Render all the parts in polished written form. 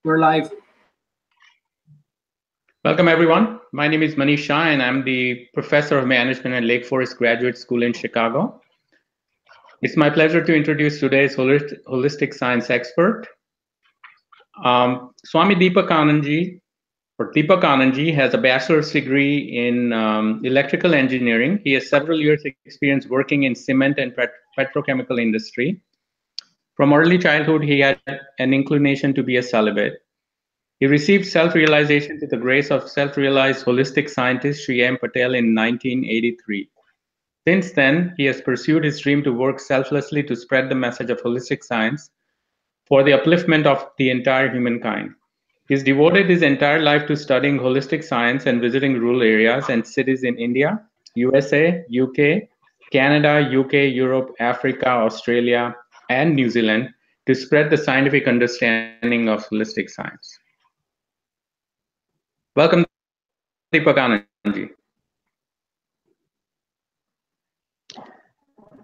We're live. Welcome, everyone. My name is Manish Shah, and I'm the professor of management at Lake Forest Graduate School in Chicago. It's my pleasure to introduce today's holistic science expert. Swami Deepak Anandji has a bachelor's degree in electrical engineering. He has several years' experience working in cement and petrochemical industry. From early childhood, he had an inclination to be a celibate. He received self-realization to the grace of self-realized holistic scientist Sri M. Patel in 1983. Since then, he has pursued his dream to work selflessly to spread the message of holistic science for the upliftment of the entire humankind. He's devoted his entire life to studying holistic science and visiting rural areas and cities in India, USA, UK, Canada, UK, Europe, Africa, Australia, and New Zealand to spread the scientific understanding of holistic science. Welcome, Deepak Anandji.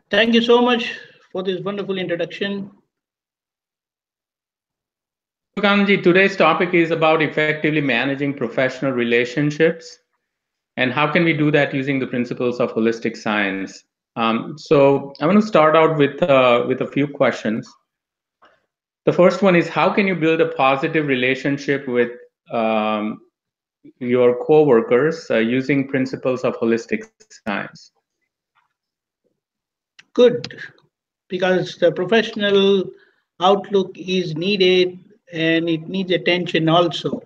Thank you so much for this wonderful introduction. Deepak, today's topic is about effectively managing professional relationships and how can we do that using the principles of holistic science. So I want to start out with a few questions. The first one is, how can you build a positive relationship with your co-workers using principles of holistic science? Good, because the professional outlook is needed and it needs attention also.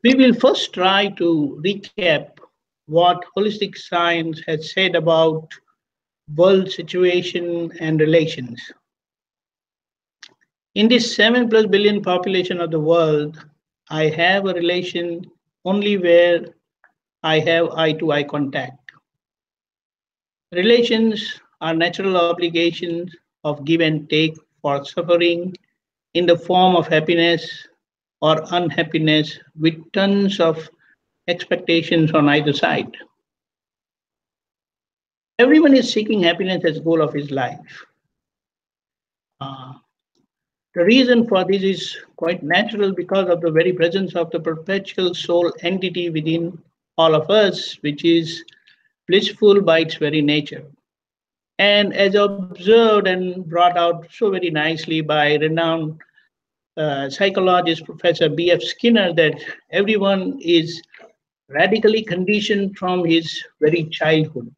We will first try to recap what holistic science has said about world situation and relations. In this 7+ billion population of the world, I have a relation only where I have eye-to-eye contact. Relations are natural obligations of give and take for suffering in the form of happiness or unhappiness with tons of expectations on either side. Everyone is seeking happiness as goal of his life. The reason for this is quite natural because of the very presence of the perpetual soul entity within all of us, which is blissful by its very nature. And as observed and brought out so very nicely by renowned psychologist Professor B.F. Skinner, that everyone is radically conditioned from his very childhood.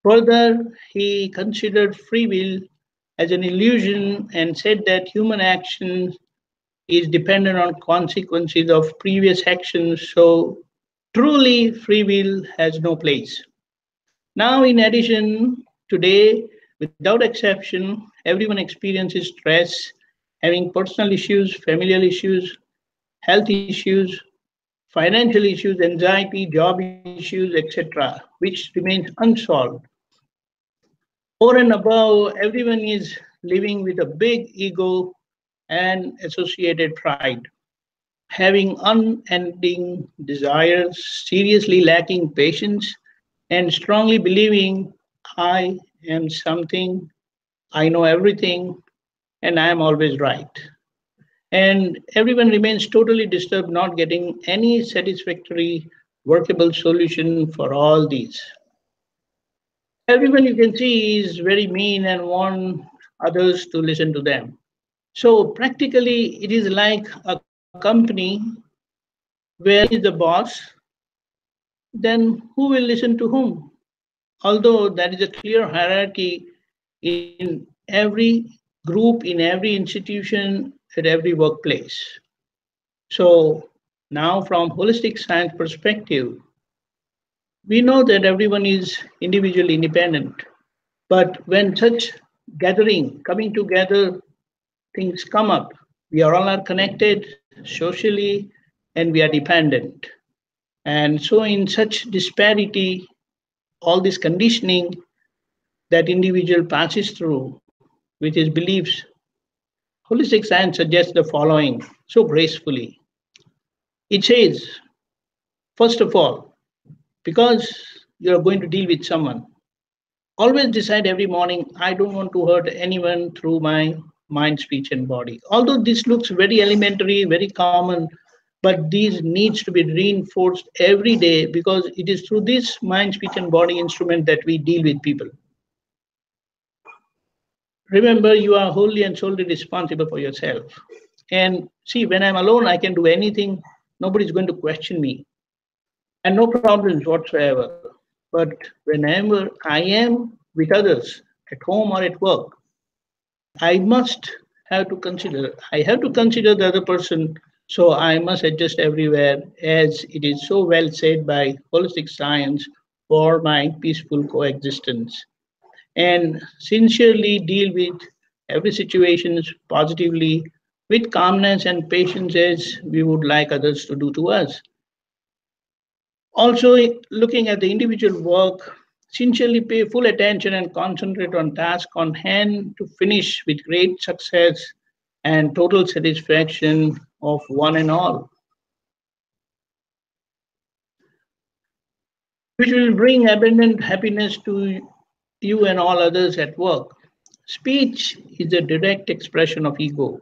Further, he considered free will as an illusion and said that human action is dependent on consequences of previous actions, so truly free will has no place. Now, in addition, today, without exception, everyone experiences stress, having personal issues, familial issues, health issues, financial issues, anxiety, job issues, etc., which remains unsolved. Over and above, everyone is living with a big ego and associated pride, having unending desires, seriously lacking patience, and strongly believing I am something, I know everything, and I am always right. And everyone remains totally disturbed, not getting any satisfactory, workable solution for all these. Everyone you can see is very mean and want others to listen to them. So practically, it is like a company where is the boss, then who will listen to whom? Although there is a clear hierarchy in every group, in every institution, at every workplace. So now from holistic science perspective, we know that everyone is individually independent. But when such gathering, coming together, things come up, we are all are connected socially and we are dependent. And so in such disparity, all this conditioning that individual passes through with his beliefs, holistic science suggests the following so gracefully. It says, first of all, because you're going to deal with someone, always decide every morning, I don't want to hurt anyone through my mind, speech, and body. Although this looks very elementary, very common, but these needs to be reinforced every day because it is through this mind, speech, and body instrument that we deal with people. Remember, you are wholly and solely responsible for yourself. And see, when I'm alone, I can do anything. Nobody's going to question me, and no problems whatsoever. But whenever I am with others, at home or at work, I must I have to consider the other person. So I must adjust everywhere, as it is so well said by holistic science, for my peaceful coexistence. And sincerely deal with every situation positively, with calmness and patience, as we would like others to do to us. Also, looking at the individual work, sincerely pay full attention and concentrate on task on hand to finish with great success and total satisfaction of one and all, which will bring abundant happiness to you and all others at work. Speech is a direct expression of ego,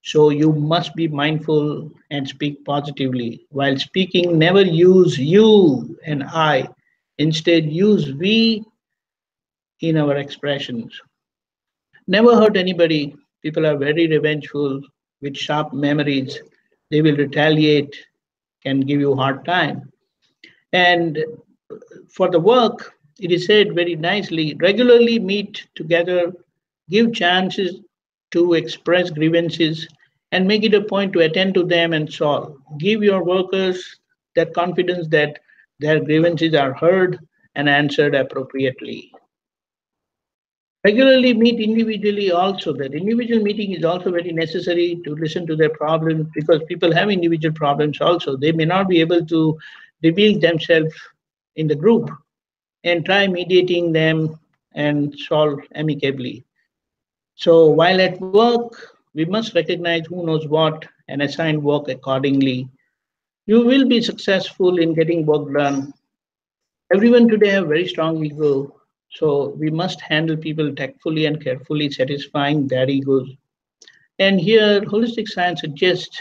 so you must be mindful and speak positively. While speaking, never use you and I. Instead, use we in our expressions. Never hurt anybody. People are very revengeful with sharp memories. They will retaliate, can give you a hard time. And for the work, it is said very nicely regularly meet together, give chances to express grievances, and make it a point to attend to them and solve. Give your workers that confidence that their grievances are heard and answered appropriately. Regularly meet individually also. That individual meeting is also very necessary to listen to their problems because people have individual problems also. They may not be able to reveal themselves in the group and try mediating them and solve amicably. So while at work, we must recognize who knows what and assign work accordingly. You will be successful in getting work done. Everyone today have very strong ego, so we must handle people tactfully and carefully, satisfying their egos. And here, holistic science suggests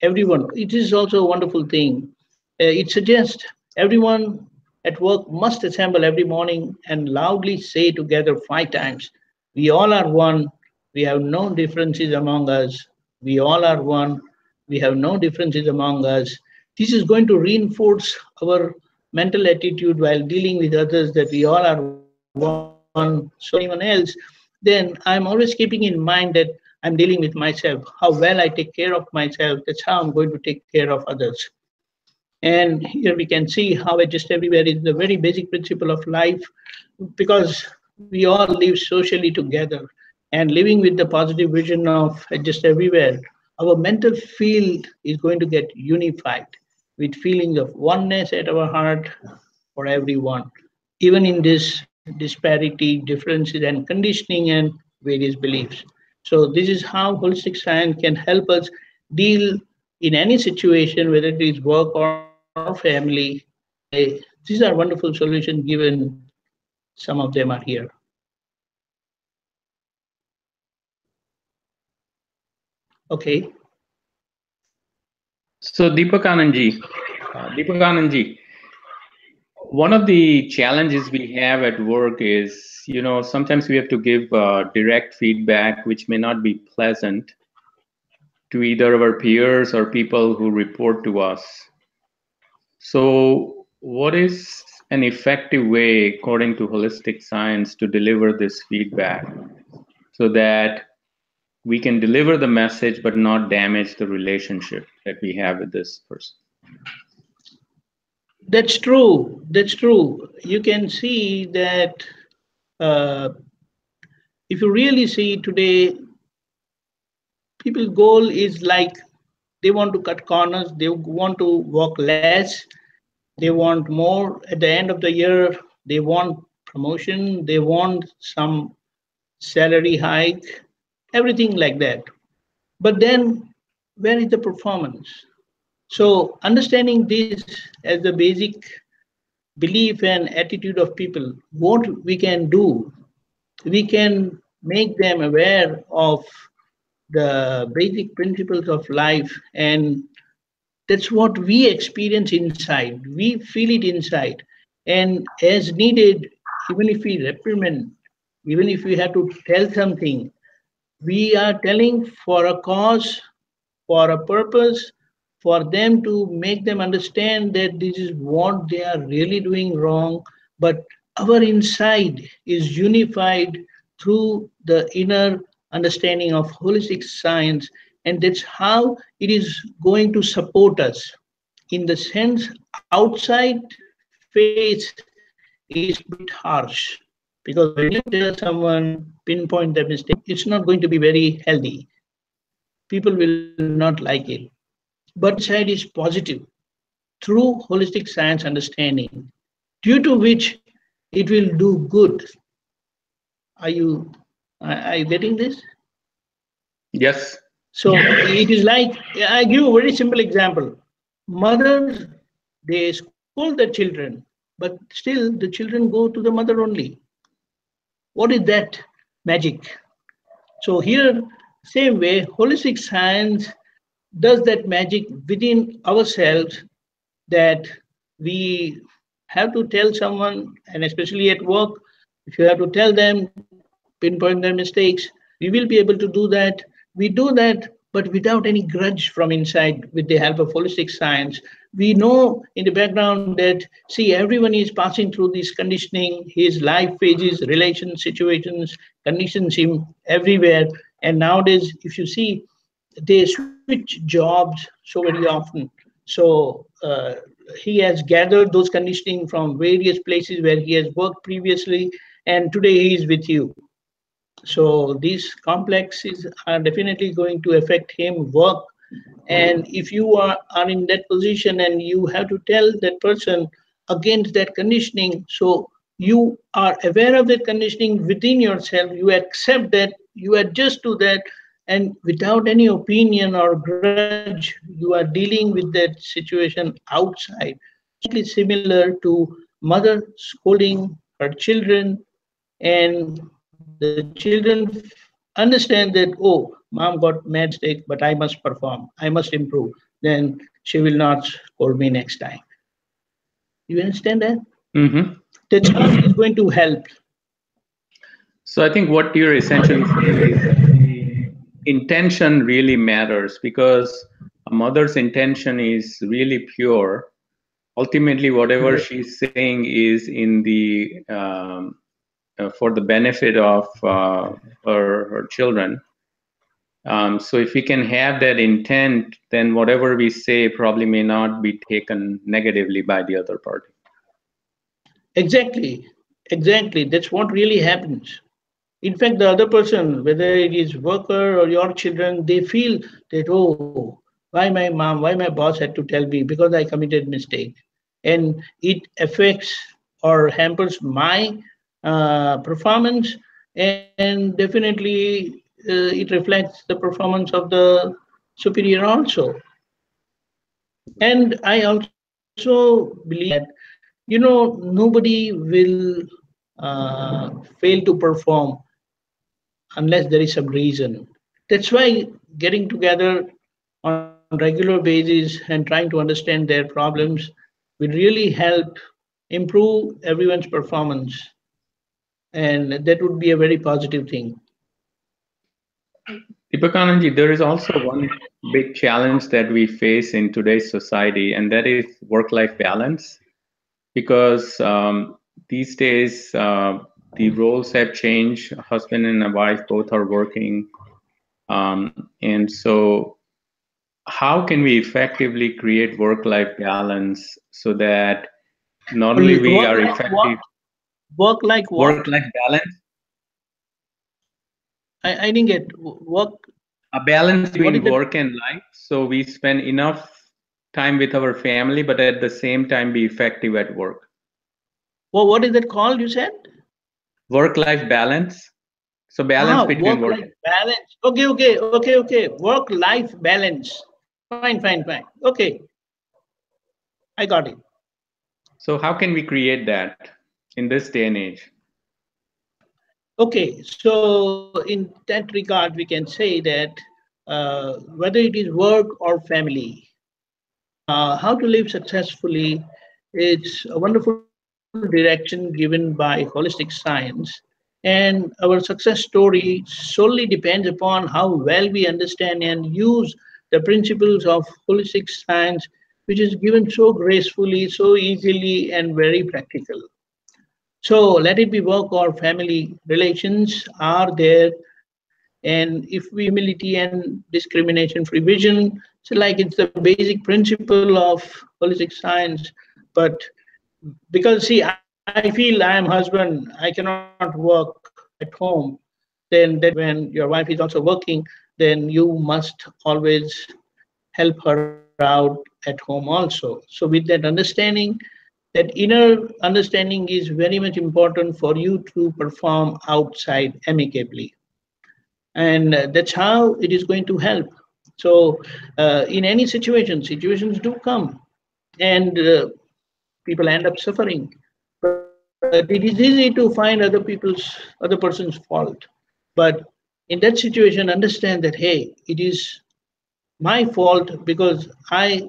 everyone. It is also a wonderful thing. It suggests everyone at work must assemble every morning and loudly say together 5 times, "We all are one. We have no differences among us. We all are one. We have no differences among us." This is going to reinforce our mental attitude while dealing with others that we all are one. So anyone else, then I'm always keeping in mind that I'm dealing with myself. How well I take care of myself, that's how I'm going to take care of others. And here we can see how Adjust Everywhere is the very basic principle of life because we all live socially together and living with the positive vision of Adjust Everywhere, our mental field is going to get unified with feelings of oneness at our heart for everyone, even in this disparity, differences, and conditioning and various beliefs. So, this is how holistic science can help us deal in any situation, whether it is work or family. These are wonderful solutions given, some of them are here. Okay. So Deepak Anandji, one of the challenges we have at work is, sometimes we have to give direct feedback, which may not be pleasant to either our peers or people who report to us. So, what is an effective way, according to holistic science, to deliver this feedback so that we can deliver the message but not damage the relationship that we have with this person? That's true. That's true. You can see that uh, if you really see today, people's goal is like they want to cut corners, they want to work less, they want more at the end of the year, they want promotion, they want some salary hike, everything like that. But then, where is the performance? So, understanding this as the basic belief and attitude of people, what we can do, we can make them aware of the basic principles of life, and that's what we experience inside. We feel it inside. And as needed, even if we reprimand, even if we have to tell something, we are telling for a cause, for a purpose, for them to make them understand that this is what they are really doing wrong. But our inside is unified through the inner understanding of holistic science, and that's how it is going to support us. In the sense, outside face is a bit harsh, because when you tell someone, pinpoint their mistake, it's not going to be very healthy. People will not like it. But inside is positive through holistic science understanding, due to which it will do good. Are you getting this? Yes. So it is like, I give a very simple example. Mothers, they scold their children, but still the children go to the mother only. What is that magic? So here, same way, holistic science does that magic within ourselves, that we have to tell someone, and especially at work, if you have to tell them, pinpoint their mistakes, we will be able to do that. We do that, but without any grudge from inside, with the help of holistic science. We know in the background that, see, everyone is passing through this conditioning, his life phases, relation situations, conditions him everywhere. And nowadays, if you see, they switch jobs so very often. So he has gathered those conditioning from various places where he has worked previously, and today he is with you. So these complexes are definitely going to affect him work. And if you are in that position and you have to tell that person against that conditioning, so you are aware of that conditioning within yourself, you accept that, you adjust to that, and without any opinion or grudge, you are dealing with that situation outside. Exactly similar to mother scolding her children, and the children understand that, oh, mom got mad mistake, but I must perform, I must improve, then she will not scold me next time. You understand that? Mm-hmm. That's how it is going to help. So I think what you're essentially saying is the intention really matters, because a mother's intention is really pure. Ultimately, whatever she's saying is in the for the benefit of her children. So if we can have that intent, then whatever we say probably may not be taken negatively by the other party. Exactly, exactly. That's what really happens. In fact, the other person, whether it is worker or your children, they feel that, oh, why my mom, why my boss had to tell me because I committed mistake, and it affects or hampers my performance, and definitely it reflects the performance of the superior also. And I also believe that, nobody will fail to perform unless there is some reason. That's why getting together on regular basis and trying to understand their problems will really help improve everyone's performance. And that would be a very positive thing. Deepakananji, there is also one big challenge that we face in today's society, and that is work-life balance. Because these days the roles have changed. A husband and a wife both are working, and so how can we effectively create work-life balance so that not only we Work are like what? effective Work like what? work-life balance, I didn't get work. a balance What is between that? work and life, so we spend enough time with our family, but at the same time be effective at work. Well, what is that called? You said? Work-life balance. So balance between work. Work-life balance. Okay. Work-life balance. Fine. Okay, I got it. So how can we create that in this day and age? Okay, so in that regard, we can say that whether it is work or family. How to live successfully, it's a wonderful direction given by holistic science. And our success story solely depends upon how well we understand and use the principles of holistic science, which is given so gracefully, so easily, and very practical. So let it be work or family relations are there, and if we humility and discrimination free vision, so like it's the basic principle of holistic science. But because see, I feel I am husband, I cannot work at home, then that means when your wife is also working, then you must always help her out at home also. So with that understanding, that inner understanding is very much important for you to perform outside amicably, and that's how it is going to help. So in any situation, situations do come, and people end up suffering, but it is easy to find other person's fault. But in that situation, understand that, hey, it is my fault because I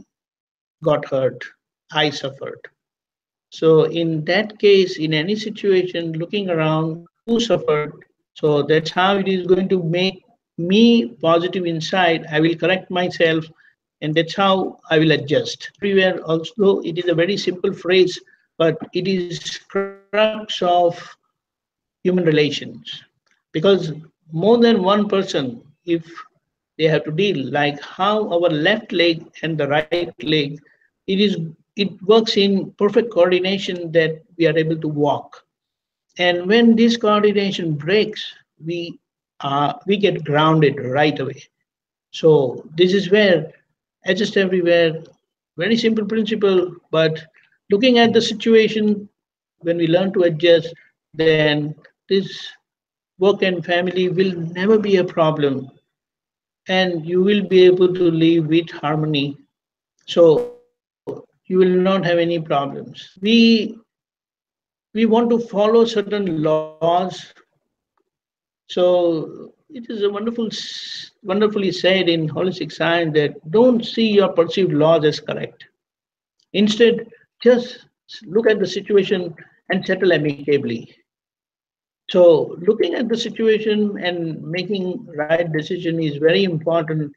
got hurt, I suffered. So in that case, in any situation, looking around who suffered, so that's how it is going to make me positive inside. I will correct myself, and that's how I will adjust. Everywhere, also, it is a very simple phrase, but it is crux of human relations, because more than one person, if they have to deal, like how our left leg and the right leg, it works in perfect coordination that we are able to walk. And when this coordination breaks, we get grounded right away. So this is where adjust everywhere, very simple principle, but looking at the situation, when we learn to adjust, then this work and family will never be a problem, and you will be able to live with harmony. So you will not have any problems. We want to follow certain laws. So it is a wonderfully said in holistic science that don't see your perceived laws as correct. Instead, just look at the situation and settle amicably. So looking at the situation and making right decision is very important.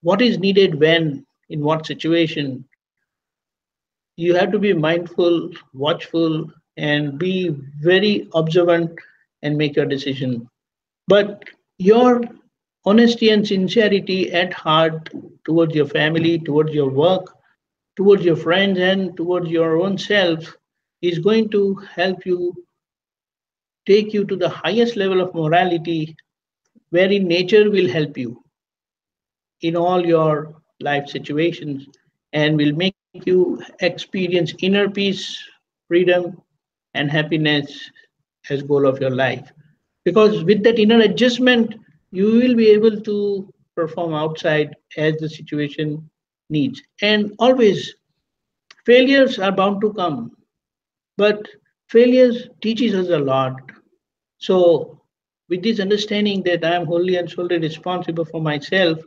What is needed when, in what situation, you have to be mindful, watchful, and be very observant and make your decision. But your honesty and sincerity at heart towards your family, towards your work, towards your friends, and towards your own self is going to help you take you to the highest level of morality, wherein nature will help you in all your life situations and will make you experience inner peace, freedom, and happiness as goal of your life. Because with that inner adjustment, you will be able to perform outside as the situation needs. And always, failures are bound to come, but failures teaches us a lot. So with this understanding that I am wholly and solely responsible for myself,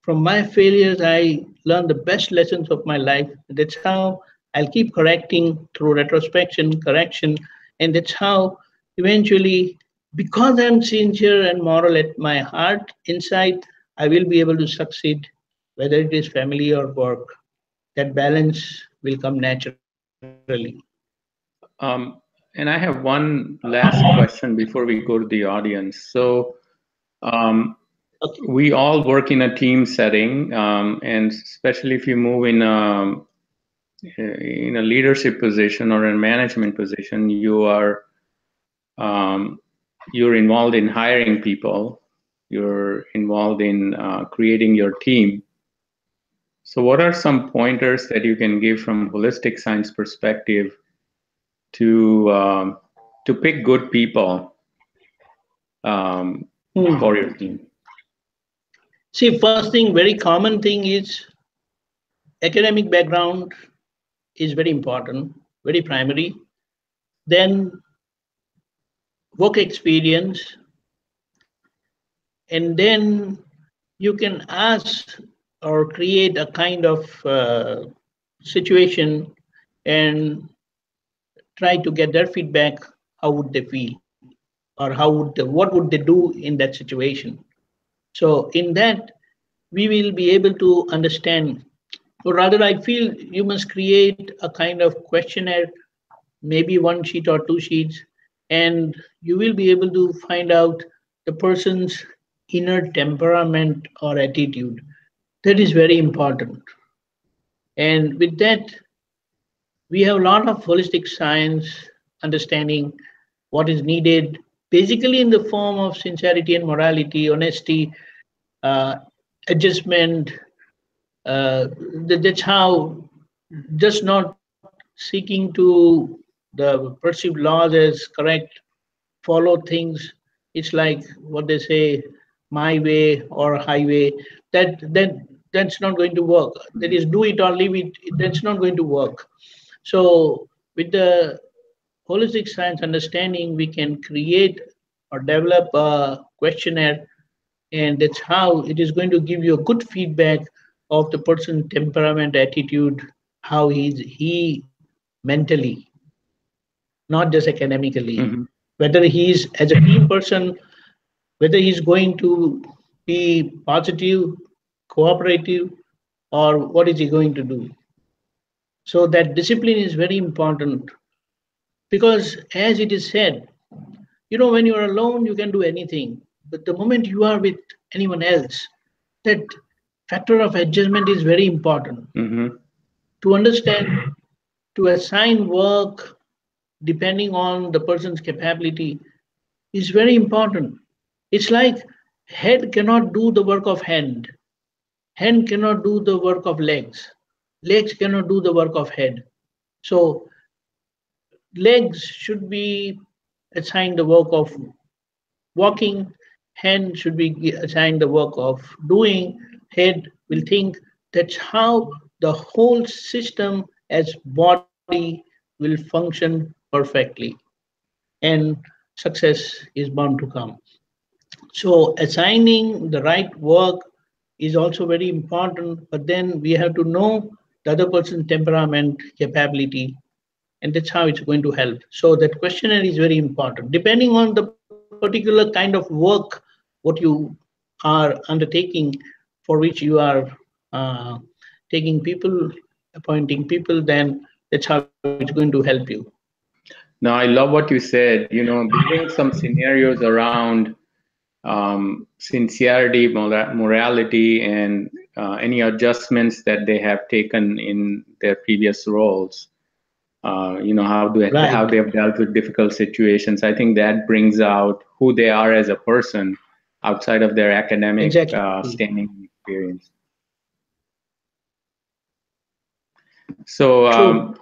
from my failures, I learn the best lessons of my life. That's how I'll keep correcting through retrospection, correction, and that's how eventually, because I'm sincere and moral at my heart inside, I will be able to succeed, whether it is family or work. That balance will come naturally. And I have one last question before we go to the audience. So um, Okay. we all work in a team setting, and especially if you move in a leadership position or a management position, um, you're involved in hiring people. You're involved in creating your team. So, what are some pointers that you can give from holistic science perspective to to pick good people for your Hmm. team? See, first thing, very common thing is academic background is very important, very primary. Then work experience, and then you can ask or create a kind of situation and try to get their feedback. How would they feel, or what would they do in that situation? So in that, we will be able to understand, or rather, I feel you must create a kind of questionnaire, maybe one sheet or two sheets, and you will be able to find out the person's inner temperament or attitude. That is very important. And with that, we have a lot of holistic science understanding what is needed, basically in the form of sincerity and morality, honesty, uh, adjustment. That's how, just not seeking to the perceived laws as correct, follow things. It's like what they say, my way or highway. That's not going to work. That is, do it or leave it. That's not going to work. So with the holistic science understanding, we can create or develop a questionnaire, and that's how it is going to give you a good feedback of the person's temperament, attitude, how he mentally, not just academically, Hmm. whether he's as a team person, whether he's going to be positive, cooperative, or what is he going to do. So that discipline is very important, because as it is said, when you are alone you can do anything, but the moment you are with anyone else, that factor of adjustment is very important. Hmm. To understand, to assign work depending on the person's capability is very important. It's like head cannot do the work of hand, hand cannot do the work of legs, legs cannot do the work of head. So legs should be assigned the work of walking, hand should be assigned the work of doing, head will think. That's how the whole system as body will function perfectly, and success is bound to come. So assigning the right work is also very important, but then we have to know the other person's temperament, capability, and that's how it's going to help. So that questionnaire is very important. Depending on the particular kind of work, what you are undertaking, for which you are uh, taking people, appointing people, then that's how it's going to help you. Now, I love what you said, building some scenarios around sincerity, morality, and any adjustments that they have taken in their previous roles. How Right. they have dealt with difficult situations. I think that brings out who they are as a person outside of their academic Exactly. standing and experience. So True.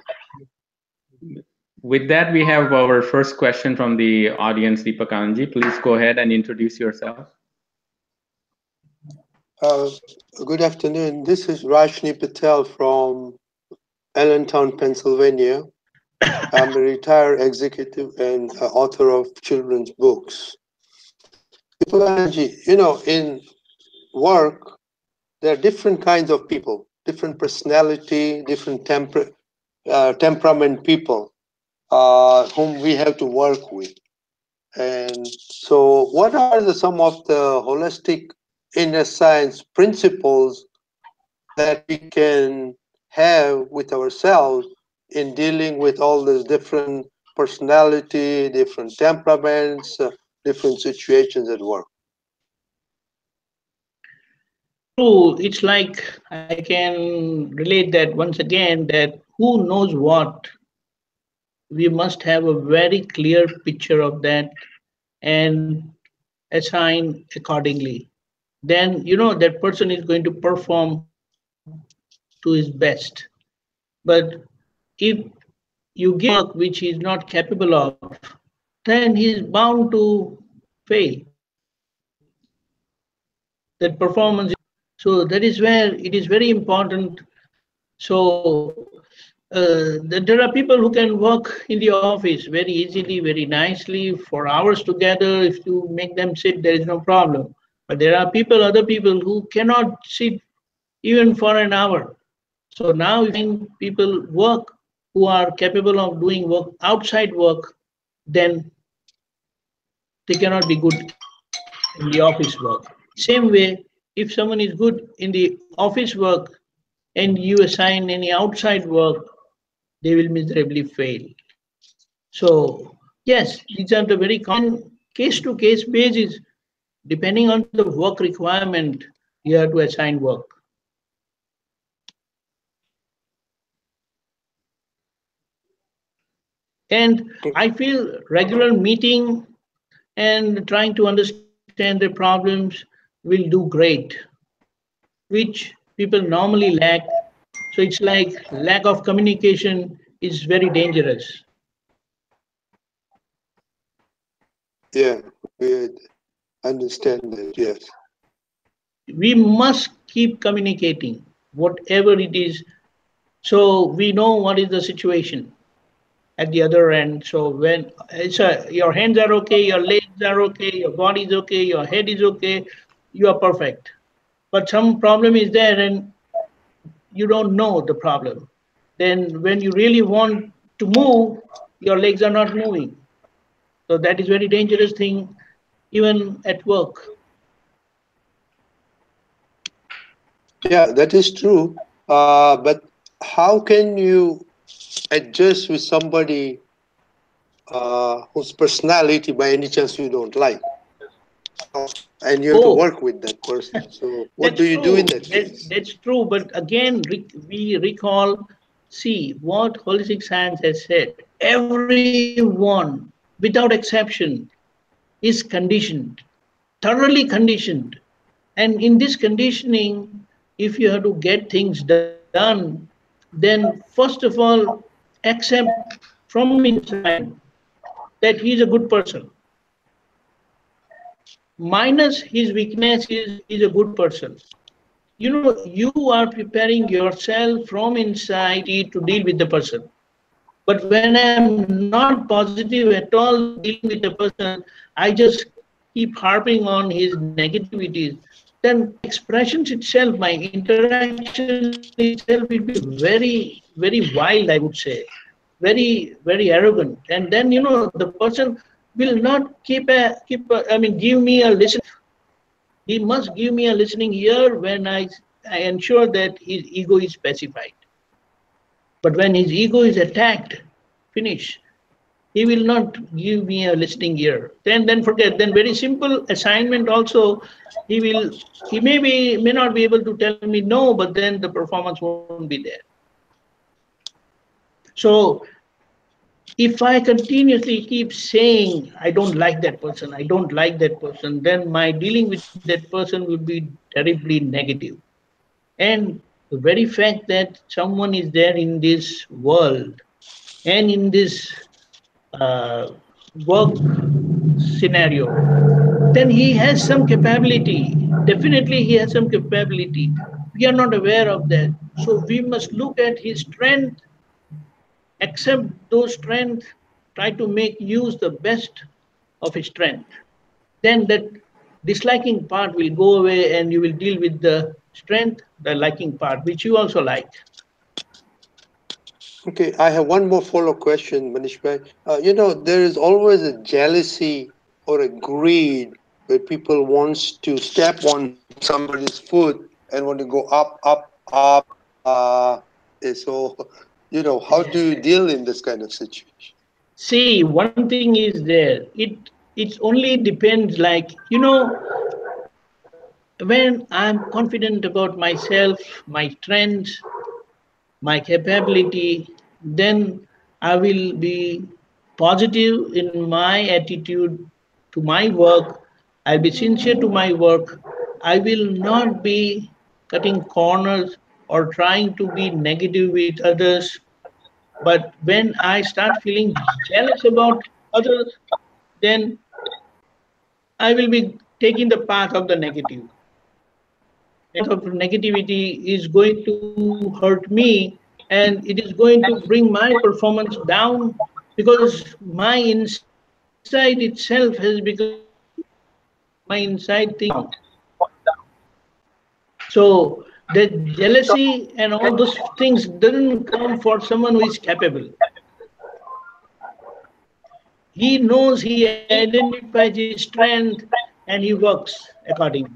with that, we have our first question from the audience, Deepakanji. Please go ahead and introduce yourself. Uh, Good afternoon. This is Rajni Patel from Allentown, Pennsylvania. I'm a retired executive and author of children's books. Deepakanji, in work, there are different kinds of people, different personality, different temperament people whom we have to work with. And so, what are some of the holistic inner science principles that we can have with ourselves in dealing with all these different personality, different temperaments, different situations at work? True. It's like I can relate that once again, that who knows what, we must have a very clear picture of that and assign accordingly. Then that person is going to perform to his best. But if you give him work which he is not capable of, then he is bound to fail. That performance. So that is where it is very important. So there are people who can work in the office very easily, very nicely for hours together. If you make them sit, there is no problem. But there are people, other people who cannot sit even for an hour. So now if people work who are capable of doing work outside work, then they cannot be good in the office work. Same way, if someone is good in the office work and you assign any outside work, they will miserably fail. So, yes, these are the very common case to case basis. Depending on the work requirement, you have to assign work. And I feel regular meeting and trying to understand their problems will do great, which people normally lack. So it's like lack of communication is very dangerous. Yeah, we understand that. Yes. We must keep communicating, whatever it is, so we know what is the situation at the other end. So when your hands are okay, your legs are okay, your body is okay, your head is okay, you are perfect. But some problem is there and you don't know the problem. Then when you really want to move, your legs are not moving. So that is very dangerous thing, even at work. Yeah, that is true. But how can you adjust with somebody whose personality by any chance you don't like? So, and you have to Oh, work with that person. So, what that's do you do in true. that case? That's true. But again, we recall, see what holistic science has said. Everyone, without exception, is conditioned, thoroughly conditioned. And in this conditioning, if you have to get things done, then first of all, accept from inside that he is a good person. Minus his weakness is he's a good person. You know, you are preparing yourself from inside to deal with the person. But when I'm not positive at all dealing with the person, I just keep harping on his negativities, then my expressions itself, my interaction itself will be very, very wild, I would say. Very arrogant. And then, the person will not I mean, give me a listening ear. He must give me a listening ear when I ensure that his ego is pacified. But when his ego is attacked, finish. He will not give me a listening ear. Then forget. Then very simple assignment also. He may not be able to tell me no, but then the performance won't be there. So if I continuously keep saying I don't like that person, I don't like that person, then my dealing with that person will be terribly negative. And the very fact that someone is there in this world and in this uh, work scenario, then he has some capability. Definitely, he has some capability. We are not aware of that. So we must look at his strength, accept those strengths, try to make use the best of his strength. Then that disliking part will go away and you will deal with the strength, the liking part, which you also like. Okay, I have one more follow question, Manish bhai. There is always a jealousy or a greed where people wants to step on somebody's foot and want to go up, up, up. So, how do you deal in this kind of situation? See, one thing is there. It only depends. Like when I'm confident about myself, my strengths, my capability, then I will be positive in my attitude to my work. I'll be sincere to my work. I will not be cutting corners or trying to be negative with others. But when I start feeling jealous about others, then I will be taking the path of the negative. And that path of negativity is going to hurt me and it is going to bring my performance down because my inside itself has become negative. My inside thinking is down. So the jealousy and all those things doesn't come for someone who is capable. He knows, he identifies his strength, and he works accordingly.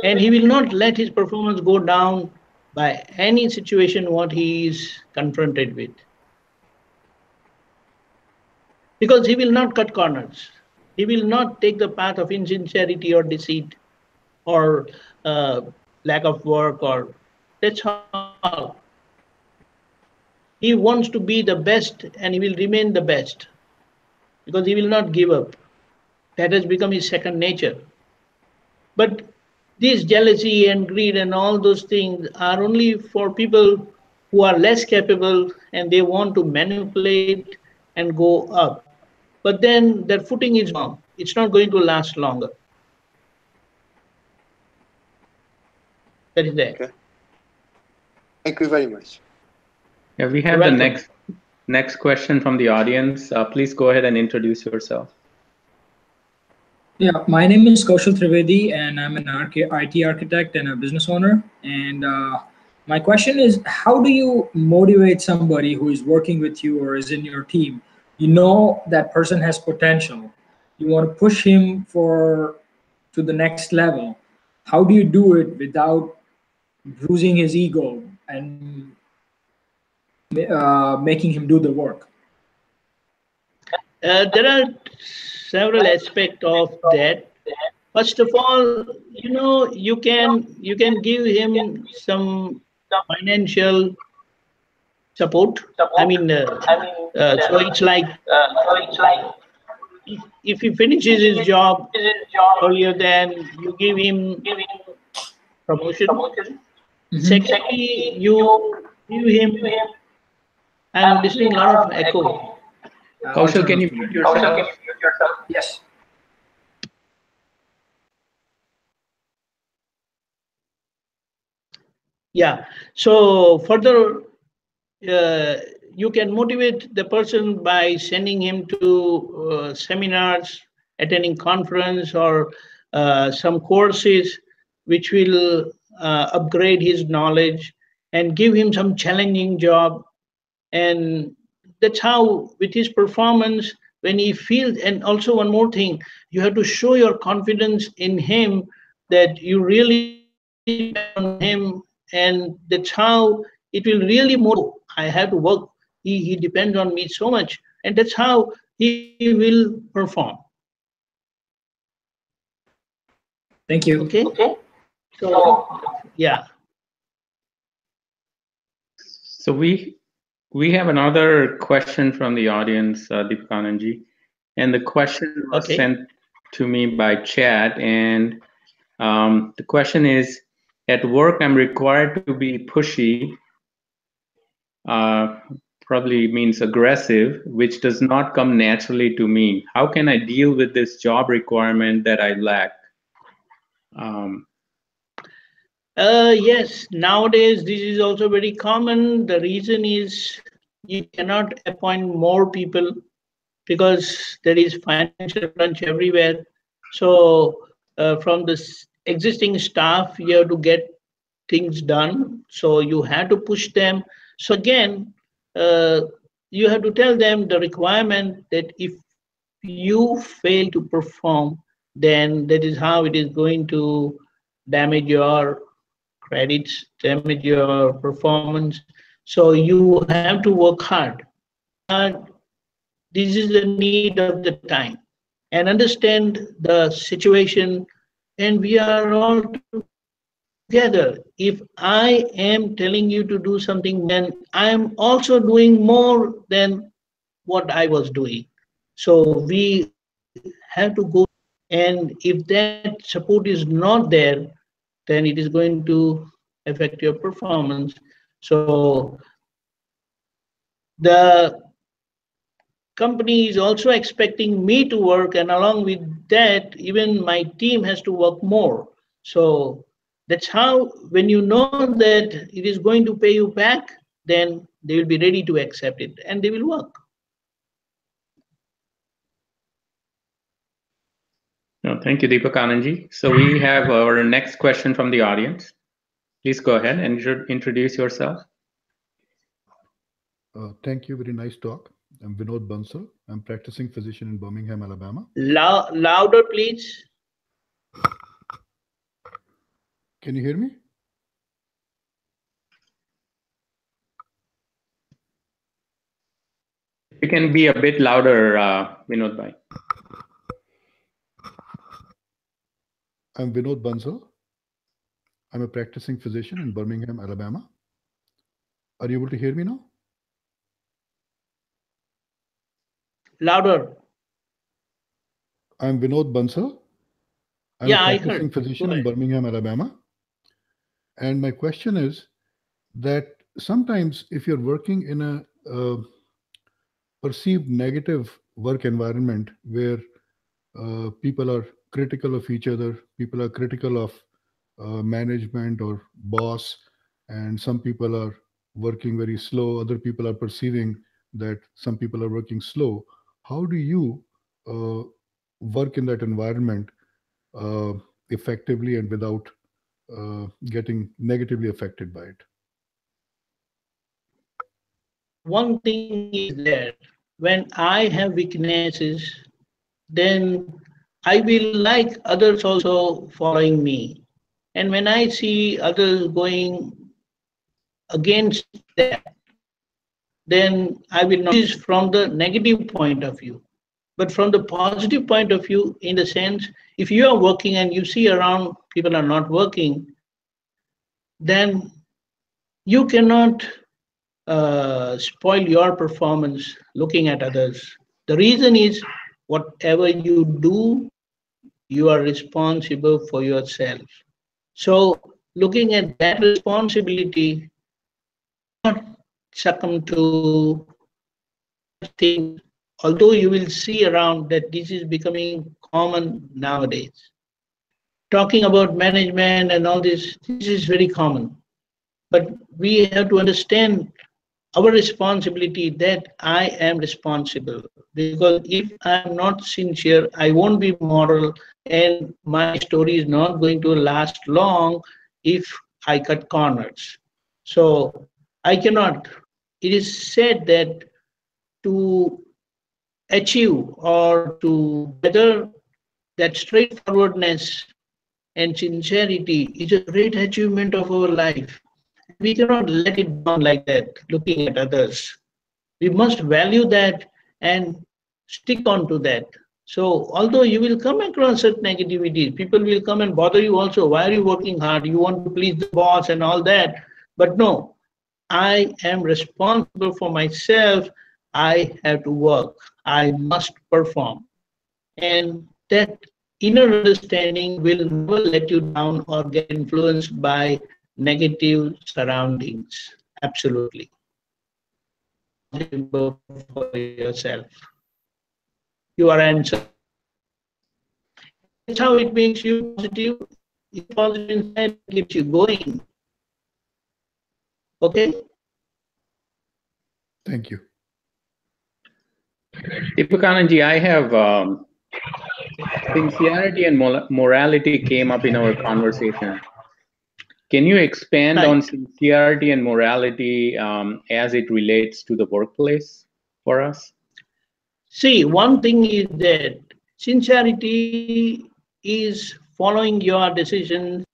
And he will not let his performance go down by any situation what he is confronted with. Because he will not cut corners. He will not take the path of insincerity or deceit or lack of work, or that's all. He wants to be the best and he will remain the best because he will not give up. That has become his second nature. But this jealousy and greed and all those things are only for people who are less capable and they want to manipulate and go up. But then their footing is wrong. It's not going to last longer. That is there. Okay. Thank you very much. Yeah, we have the next question from the audience. Please go ahead and introduce yourself. Yeah, my name is Kaushal Trivedi, and I'm an IT architect and a business owner. And my question is, how do you motivate somebody who is working with you or is in your team? You know that person has potential. You want to push him to the next level. How do you do it without bruising his ego and making him do the work? There are several aspects of that. First of all, you can give him some financial support. I mean, so it's like if he finishes his job earlier, then you give him promotion. Secondly, you give him. I'm listening a lot of echo. Kaushal, can you mute yourself? Yes. Yeah. So further, you can motivate the person by sending him to seminars, attending conference, or some courses which will upgrade his knowledge and give him some challenging job. And that's how, with his performance, when he feels. And also one more thing, you have to show your confidence in him, that you really depend on him, and that's how it will really motivate. I have to work. He depends on me so much, and that's how he will perform. Thank you. Okay. So yeah. So we have another question from the audience, Deepakananji, and the question was Okay. sent to me by chat. And the question is: at work, I'm required to be pushy, probably means aggressive, which does not come naturally to me. How can I deal with this job requirement that I lack? Yes, nowadays this is also very common. The reason is you cannot appoint more people because there is financial crunch everywhere. So from the existing staff, you have to get things done. So you have to push them. So again, you have to tell them the requirement that if you fail to perform, then that is how it is going to damage your credits, damage your performance. So you have to work hard. This is the need of the time, and understand the situation. And we are all together. If I am telling you to do something, then I am also doing more than what I was doing. So we have to go together. And if that support is not there, then it is going to affect your performance. So the company is also expecting me to work, and along with that, even my team has to work more. So that's how, when you know that it is going to pay you back, then they will be ready to accept it and they will work. No, thank you, Deepak Anandji. So we have our next question from the audience. Please go ahead and introduce yourself. Thank you. Very nice talk. I'm Vinod Bansal. I'm practicing physician in Birmingham, Alabama. Louder, please. Can you hear me? You can be a bit louder, Vinod bhai. I'm Vinod Bansal. I'm a practicing physician in Birmingham, Alabama. Are you able to hear me now? Louder. I'm Vinod Bansal. I'm a practicing physician in Birmingham, Alabama. And my question is that sometimes if you're working in a perceived negative work environment where people are critical of each other, people are critical of management or boss, and some people are working very slow, other people are perceiving that some people are working slow. How do you work in that environment effectively and without getting negatively affected by it? One thing is that when I have weaknesses, then I will like others also following me. And when I see others going against that, then I will not use from the negative point of view. But from the positive point of view, in the sense, if you are working and you see around people are not working, then you cannot spoil your performance looking at others. The reason is whatever you do, you are responsible for yourself. So looking at that responsibility, not succumb to things, although you will see around that this is becoming common nowadays. Talking about management and all this is very common. But we have to understand our responsibility that I am responsible. Because if I'm not sincere, I won't be moral, and my story is not going to last long if I cut corners. So I cannot. It is said that to achieve or to better that straightforwardness and sincerity is a great achievement of our life. We cannot let it down like that, looking at others. We must value that and stick on to that. So, although you will come across such negativity, people will come and bother you also. Why are you working hard? You want to please the boss and all that. But no, I am responsible for myself. I have to work. I must perform. And that inner understanding will never let you down or get influenced by negative surroundings. Absolutely. For yourself. Your answer. That's how it makes you positive. It's positive inside, keeps you going. Okay? Thank you. Deepak Anandji, I have sincerity and morality came up in our conversation. Can you expand on sincerity and morality as it relates to the workplace for us? See, one thing is that sincerity is following your decisions.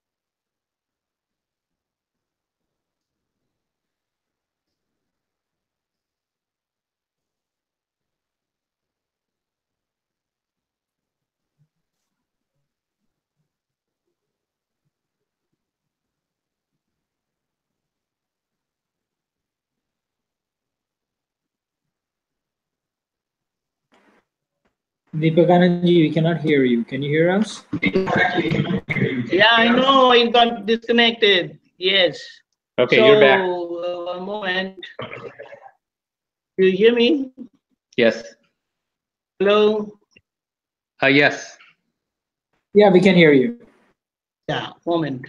Deepak Anandji, we cannot hear you. Can you hear us? Yeah, I know it got disconnected. Yes. Okay, so, you're back. One moment. Do you hear me? Yes. Hello? Yes. Yeah, we can hear you. Yeah, moment.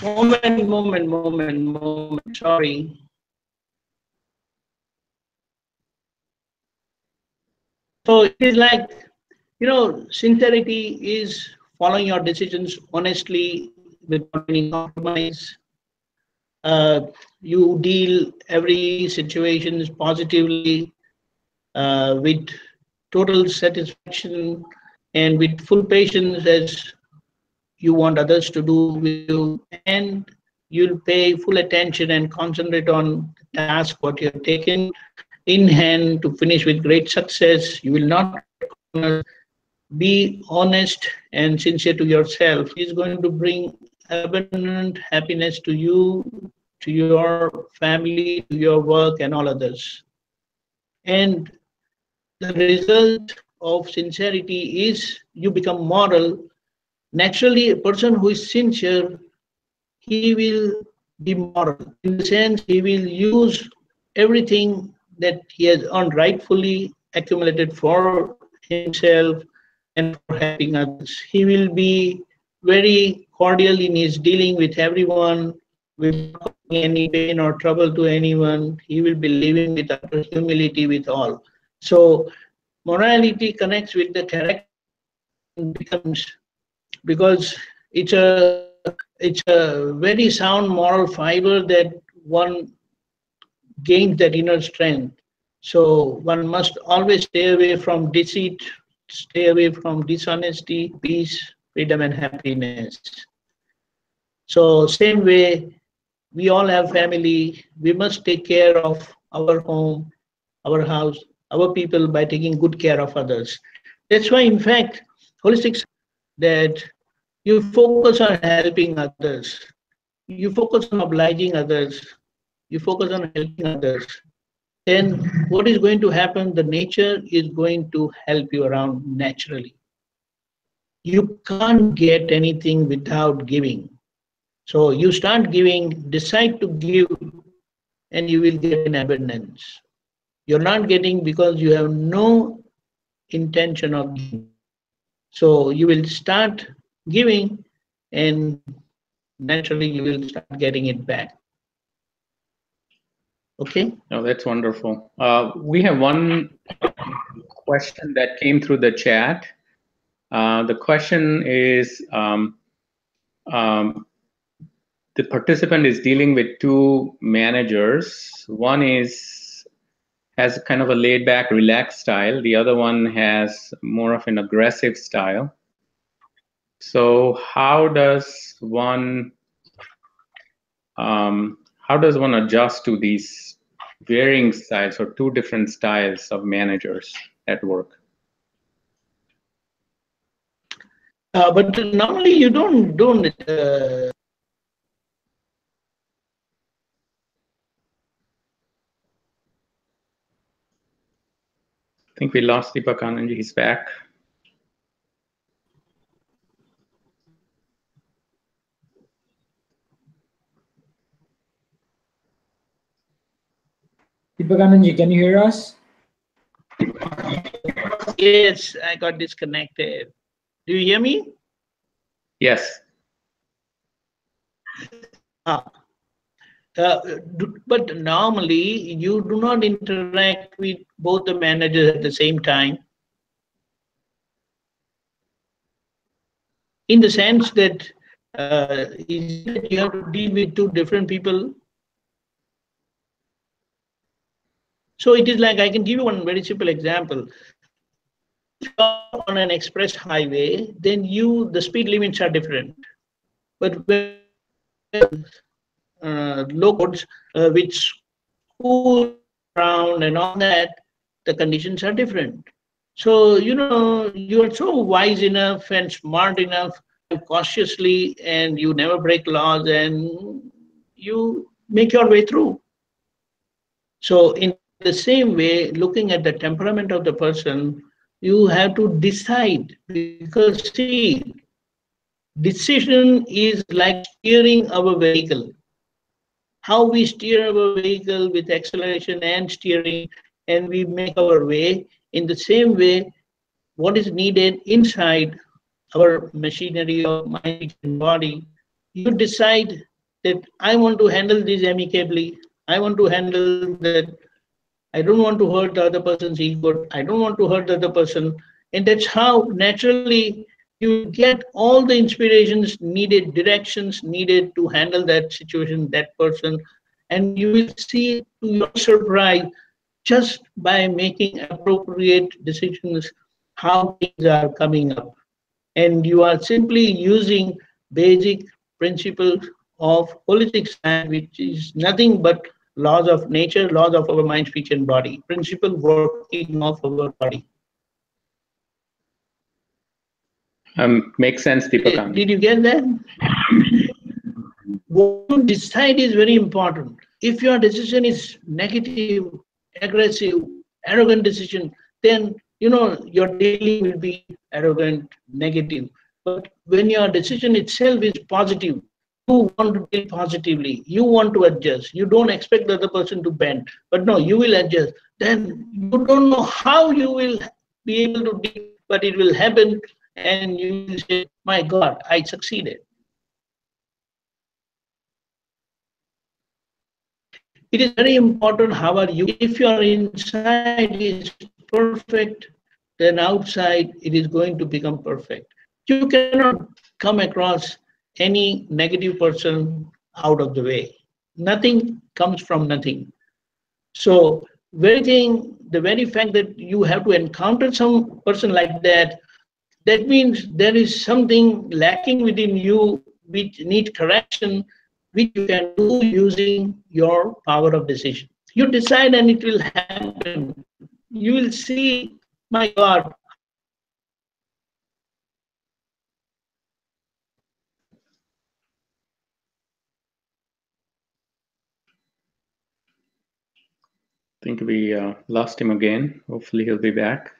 Moment. Sorry. So it is like, sincerity is following your decisions honestly without any compromise. You deal every situation positively, with total satisfaction and with full patience as you want others to do with you, and you'll pay full attention and concentrate on the task what you have taken in hand to finish with great success. You will not cut corners. Be honest and sincere to yourself. It is going to bring abundant happiness to you, to your family, to your work, and all others. And the result of sincerity is you become moral. Naturally, a person who is sincere, he will be moral in the sense he will use everything that he has earned rightfully accumulated for himself and for helping others. He will be very cordial in his dealing with everyone without causing any pain or trouble to anyone. He will be living with utter humility with all. So morality connects with the character and becomes, because it's a very sound moral fiber that one gains that inner strength. So one must always stay away from deceit, stay away from dishonesty, peace, freedom, and happiness. So same way, we all have family. We must take care of our home, our house, our people by taking good care of others. That's why, in fact, holistic that you focus on helping others, you focus on obliging others, you focus on helping others, then what is going to happen? The nature is going to help you around naturally. You can't get anything without giving. So you start giving, decide to give, and you will get in abundance. You're not getting because you have no intention of giving. So you will start giving, and naturally you will start getting it back. Okay? No, that's wonderful. We have one question that came through the chat. The question is, the participant is dealing with two managers. One has kind of a laid back, relaxed style. The other one has more of an aggressive style. So how does one adjust to these varying styles or two different styles of managers at work? But normally you don't I think we lost Deepak Anandji. He's back. Deepak Anandji, can you hear us? Yes, I got disconnected. Do you hear me? Yes. But normally you do not interact with both the managers at the same time, in the sense that you have to deal with two different people. So it is like, I can give you one very simple example. If you are on an express highway, then the speed limits are different. But when low roads, which cool around and all that, the conditions are different. So, you are so wise enough and smart enough to cautiously, and you never break laws, and you make your way through. So in the same way, looking at the temperament of the person, you have to decide, because see, decision is like steering our vehicle. How we steer our vehicle with acceleration and steering, and we make our way. In the same way, what is needed inside our machinery of mind and body, you decide that I want to handle this amicably. I want to handle that I don't want to hurt the other person's ego. I don't want to hurt the other person. And that's how naturally you will get all the inspirations needed, directions needed to handle that situation, that person. And you will see to your surprise, just by making appropriate decisions, how things are coming up. And you are simply using basic principles of holistic science, which is nothing but laws of nature, laws of our mind, speech, and body, principle working of our body. Makes sense, Deepak. Did you get that? What you decide is very important. If your decision is negative, aggressive, arrogant decision, then your daily will be arrogant, negative. But when your decision itself is positive, you want to deal positively, you want to adjust, you don't expect the other person to bend, but no, you will adjust. Then you don't know how you will be able to deal, but it will happen, and you will say, my God, I succeeded. It is very important how are you. If your inside is perfect, then outside it is going to become perfect. You cannot come across any negative person out of the way. Nothing comes from nothing. So the very fact that you have to encounter some person like that, that means there is something lacking within you which needs correction, which you can do using your power of decision. You decide and it will happen. You will see, my God. I think we lost him again. Hopefully he'll be back.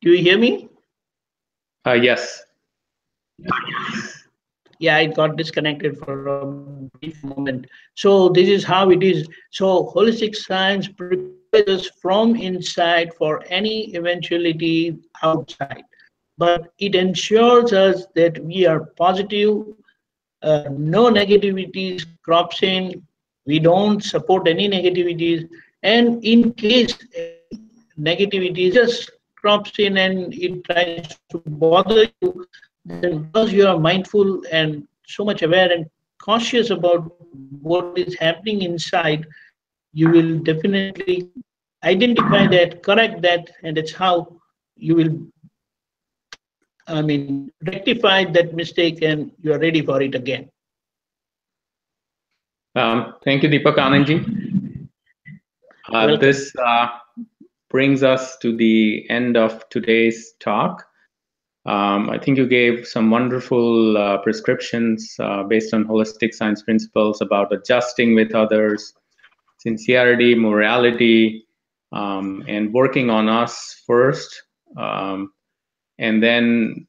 Do you hear me? Yes. Yeah, it got disconnected for a brief moment. So this is how it is. So holistic science prepares us from inside for any eventuality outside, but it ensures us that we are positive, no negativities crops in, we don't support any negativities, and in case any negativity just crops in and it tries to bother you, then because you are mindful and so much aware and cautious about what is happening inside, you will definitely identify that, correct that, and that's how you will, rectify that mistake and you are ready for it again. Thank you, Deepak Anandji. This brings us to the end of today's talk. I think you gave some wonderful prescriptions based on holistic science principles about adjusting with others, sincerity, morality, and working on us first. And then,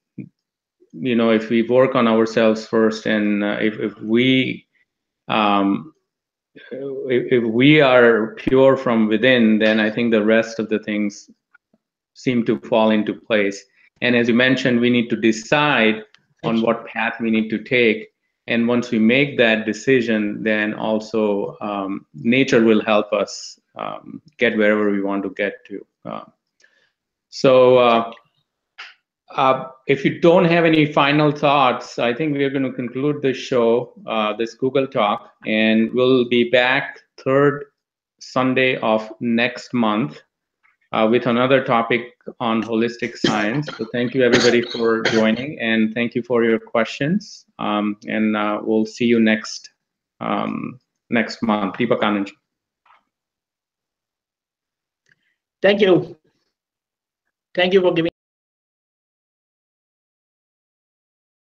if we work on ourselves first, and if we are pure from within, then I think the rest of the things seem to fall into place. And as you mentioned, we need to decide on what path we need to take. And once we make that decision, then also nature will help us get wherever we want to get to. If you don't have any final thoughts, I think we are going to conclude this show, this Google Talk, and we'll be back third Sunday of next month with another topic on holistic science. So thank you everybody for joining, and thank you for your questions. And we'll see you next month. Deepak Anandji. Thank you. Thank you for giving